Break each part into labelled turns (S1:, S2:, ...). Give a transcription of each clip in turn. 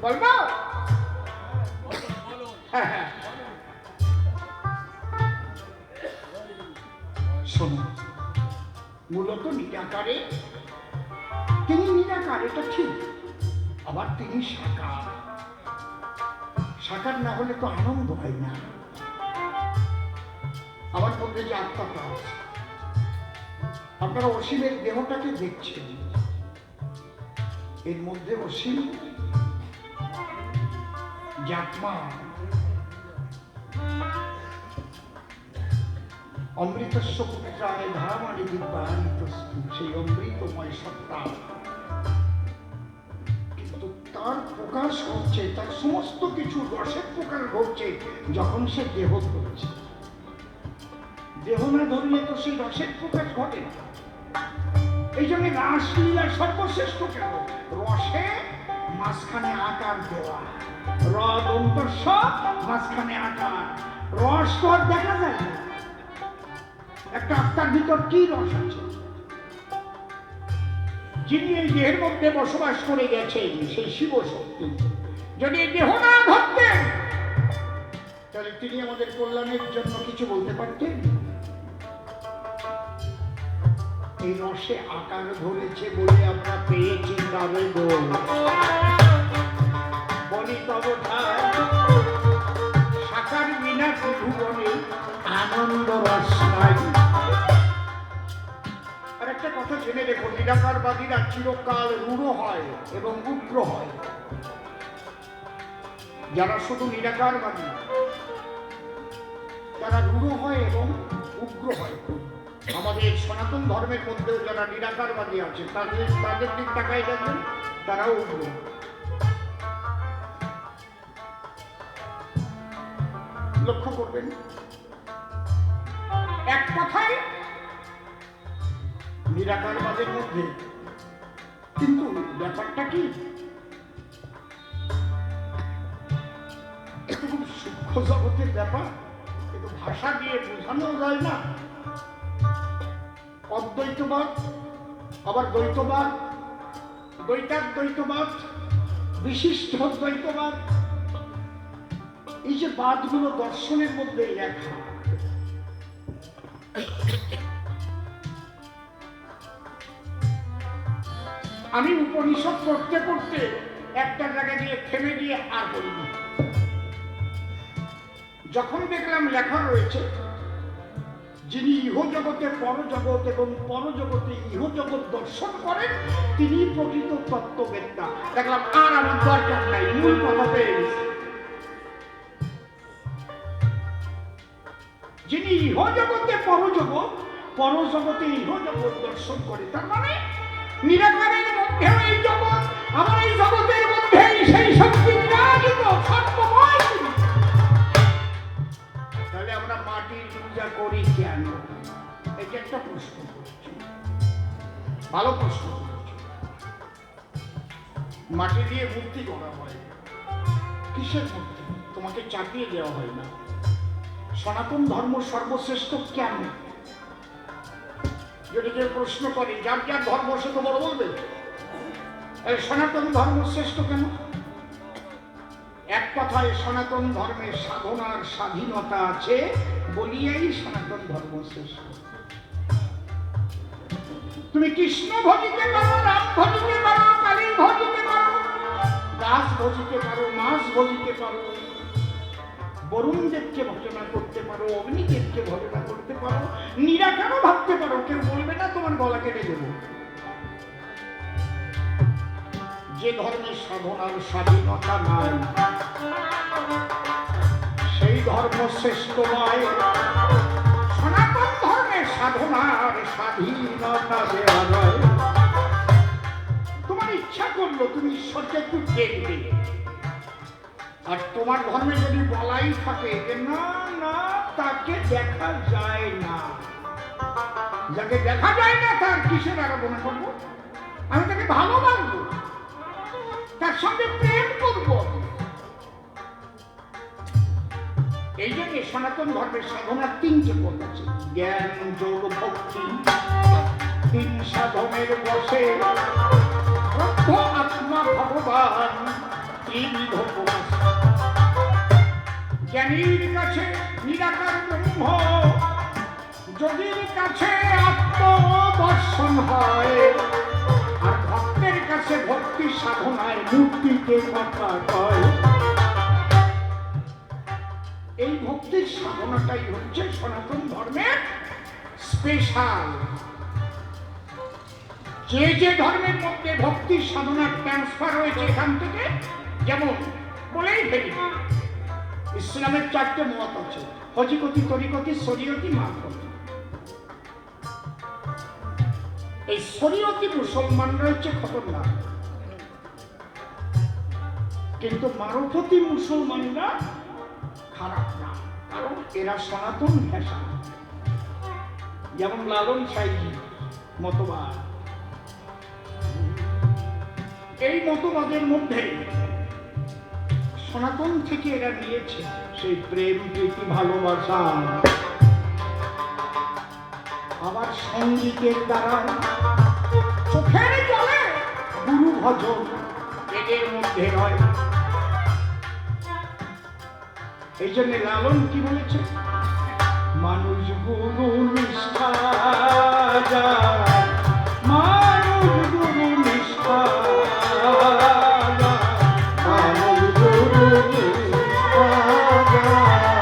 S1: বলবো? হ্যাঁ হ্যাঁ, শোনো, মূলত নিরাকারে, তিনি নিরাকার এটা ঠিক, আবার তিনি সাকার। সাকার না হলে তো আনন্দ হয় না। আমার মধ্যে যে আত্মাটা আছে, আপনারা অসীমের দেহটাকে দেখছেন, এর মধ্যে অসীম যে আত্মা, অমৃতস্য পুত্রায় ধারামানি দিব্যানিতস্তু, সেই অমৃতময় সত্তা, কিন্তু তার প্রকাশ হচ্ছে, তার সমস্ত কিছু রসের প্রকাশ ঘটছে যখন সে দেহ ধরছে। দেহ না ধরলে তো সেই রসের প্রকাশ ঘটে না। এই জন্য রাসলীলা সর্বশ্রেষ্ঠ কেন? রসে মাঝখানে আকার দেওয়া, রদন্তস্য মাঝখানে আকার। রস তো আর দেখা যায় না। একটা আত্মার ভিতর কি রস আছে? যিনি এই দেহের মধ্যে বসবাস করে গেছেন সেই শিব শক্তি, যদি এই দেহ না ধরতেন তাহলে তিনি আমাদের কল্যাণের জন্য কিছু বলতে পারতেন? এই রসে আকার ধরেছে বলে আমরা পেয়েছি তবে বলি তবঠায় সাকার বিনা ত্রিভুবনে আনন্দ রস নাই। আর একটা কথা জেনে রেখো, নিরাকারবাদীরা চিরকাল রূঢ় হয় এবং উগ্র হয়। যারা শুধু নিরাকারবাদী তারা রূঢ় হয় এবং উগ্র হয়। আমাদের সনাতন ধর্মের মধ্যেও যারা নিরাকারবাদী আছে তাদের দিক তাকাই দেখবেন, তারাও উগ্র। লক্ষ্য করবেন, এক কথায় নিরাকারবাদের মধ্যে, কিন্তু ব্যাপারটা কি? এটা খুব সূক্ষ্ম জগতের ব্যাপার, কিন্তু ভাষা দিয়ে বোঝানো যায় না। অদ্বৈতবাদ, আবার দ্বৈতবাদ, দ্বৈতাদ্বৈতবাদ, বিশিষ্ট দ্বৈতবাদ, এই যে বাদগুলো দর্শনের মধ্যে লেখা, আমি উপনিষদ পড়তে পড়তে একটা জায়গায় গিয়ে থেমে গিয়ে আর বলিনি। যখন দেখলাম লেখা রয়েছে যিনি ইহজগতে পরজগৎ এবং পরজগতে ইহজগৎ দর্শন করেন তিনি প্রকৃত তত্ত্ববেত্তা, দেখলাম আর আমার দরকার নাই, মূল কথা পেয়ে গেছে। যিনি ইহজগতে পরজগৎ, পরজগতে ইহজগৎ দর্শন করে, তার মানে নিরাকারের মধ্যেও এই জগৎ, আমার এই জগতের মধ্যেই সেই শক্তি বিরাজিত, সর্বময়। তাহলে আমরা মাটির পূজা করি কেন? এটা একটা প্রশ্ন করছি, ভালো প্রশ্ন করছি। মাটি দিয়ে মূর্তি করা হয়, কিসের মূর্তি? তোমাকে চাপিয়ে দেওয়া হয় না। সনাতন ধর্ম সর্বশ্রেষ্ঠ কেন? যদি কেউ প্রশ্ন করে, যার যার ধর্ম সে তো বড় বলবে, সনাতন ধর্ম শ্রেষ্ঠ কেন? এক কথায় সনাতন ধর্মের সাধনার স্বাধীনতা আছে বলিয়াই সনাতন ধর্ম শ্রেষ্ঠ। তুমি কৃষ্ণ ভজিতে পারো, রাম ভজিতে পারো, কালী ভজিতে পারো, দাস ভজিতে পারো, মাস ভজিতে পারো, বরুণ দেবকে ভজনা করতে পারো, অগ্নিদেবকে ভজনা করতে পারো, নিরাকারও ভাবতে পারো, কেউ বলবে না তোমার গলা কেটে দেব। যে ধর্মের সাধনার স্বাধীনতা নাই সেই ধর্ম শ্রেষ্ঠ নয়। সনাতন ধর্মের সাধনার স্বাধীনতা দেওয়া যায়। তোমার ইচ্ছা করলো তুমি ঈশ্বরকে একটু দেখবে, আর তোমার ধর্মে যদি বলাই থাকে যে না না তাকে দেখা যায় না, যাকে দেখা যায় না তার কিসের আরাধনা করবো? আমি তাকে ভালোবাসবো, তার সঙ্গে প্রেম করব। এই জন্য সনাতন ধর্মের সাধনার তিনটে পথ আছে, জ্ঞান, যোগ, ভক্তি। তিন সাধনের বসে আত্মা ভগবান ত্রিবিধ প্রকাশ। জ্ঞানীর কাছে নিরাকার ব্রহ্ম, যোগীর কাছে আত্মদর্শন হয়, আর ভক্তের কাছে ভক্তি সাধনায় মূর্তিকে কথা কয়। এই ভক্তির সাধনাটাই হচ্ছে সনাতন ধর্মের স্পেশাল। যে যে ধর্মের মধ্যে ভক্তির সাধনার ট্রান্সফার হয়েছে এখান থেকে, যেমন বলেই ফেলি, ইসলামের 4টে মত আছে, হজিকতি, তরিকতি, শরীয়তি, মারফতি। এই শরীয়তি মুসলমানরা হচ্ছে খতরনাক, কিন্তু মারফতি মুসলমানরা খারাপ না, কারণ এরা সনাতন ভাষা। যেমন লালন সাইজি মতবাদ, এই মতবাদের মধ্যে সনাতন থেকে এরা নিয়েছে সেই প্রেম, প্রীতি, ভালোবাসা। আবার সঙ্গীতের দ্বারা চোখের জলে গুরু ভজন এদের মধ্যে রয়। এই জন্য লালন কি বলেছে, মানুষ গুরু নিষ্ঠা যায়, মানুষ গুরু নিষ্ঠা যায়, মানুষ গুরু নিষ্ঠা যায়,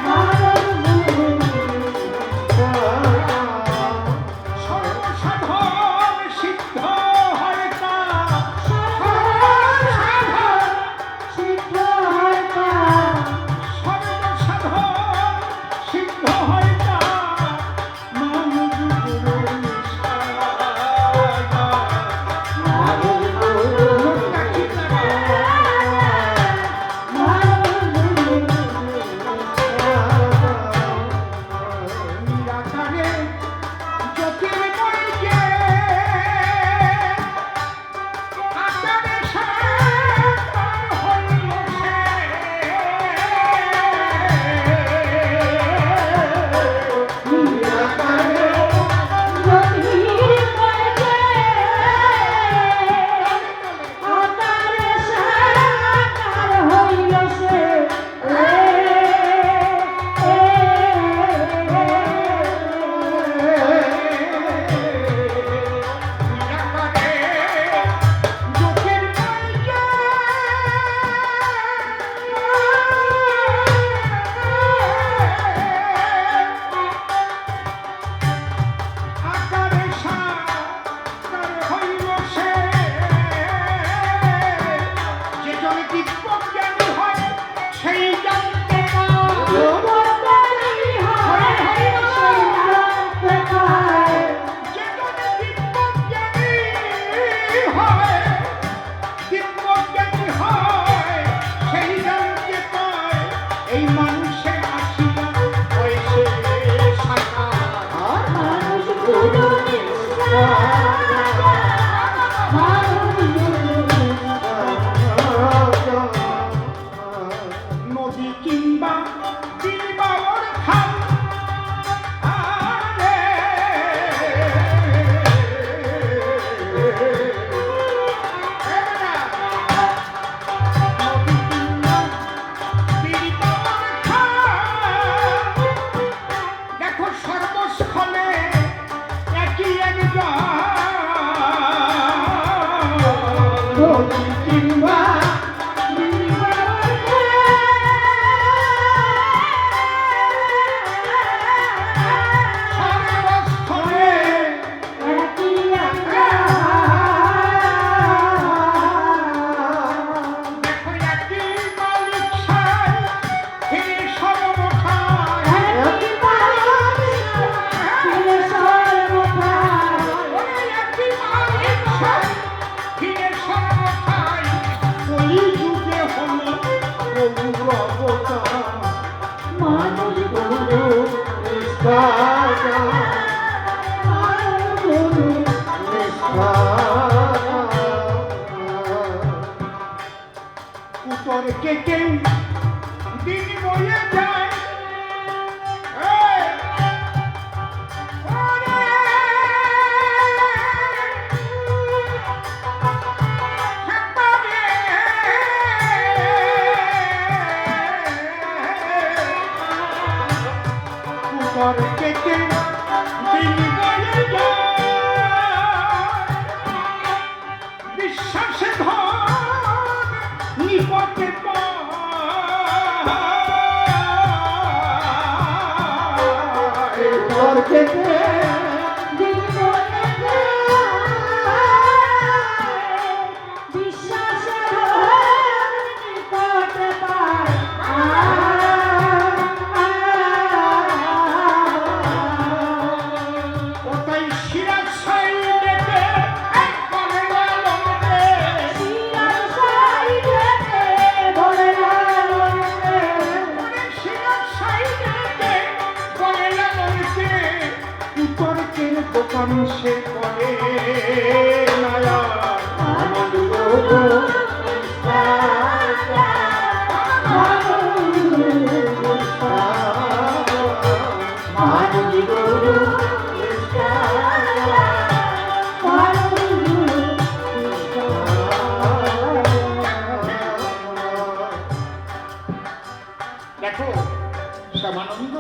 S1: মানুষ গুরু নিষ্ঠা যায়। সর্বসাধন সিদ্ধ হয় তার, সর্বসাধন সিদ্ধ হয় তার, সর্বসাধন সিদ্ধ হয় তার, মানুষ গুরু নিষ্ঠা যায়, মানুষ গুরু নিষ্ঠা যায়, মানুষ গুরু নিষ্ঠা যায়। নিরাকারে জ্যোতির্ময় যে, আকারে সাকার হইল সে, নিরাকারে নদী কিংবা বিলবাওর খাল, দেখো সর্বস্থলে একই একজন, নদী কিংবা মানুষ গুরু নিষ্ঠা যায়, মানুষ গুরু নিষ্ঠা যায়। উত্তর কেটে দিন বয়ে যায়, যেতে কোথায় সিরাজ সাইডেতে বলে লালন রে সিরাজ সাইডেতে বলে লালন রে বিতর্কের দোকান সে করে নায়া আনন্দ দেখো শ্যামানন্দ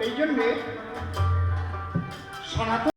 S1: এই জন্যে সনাতন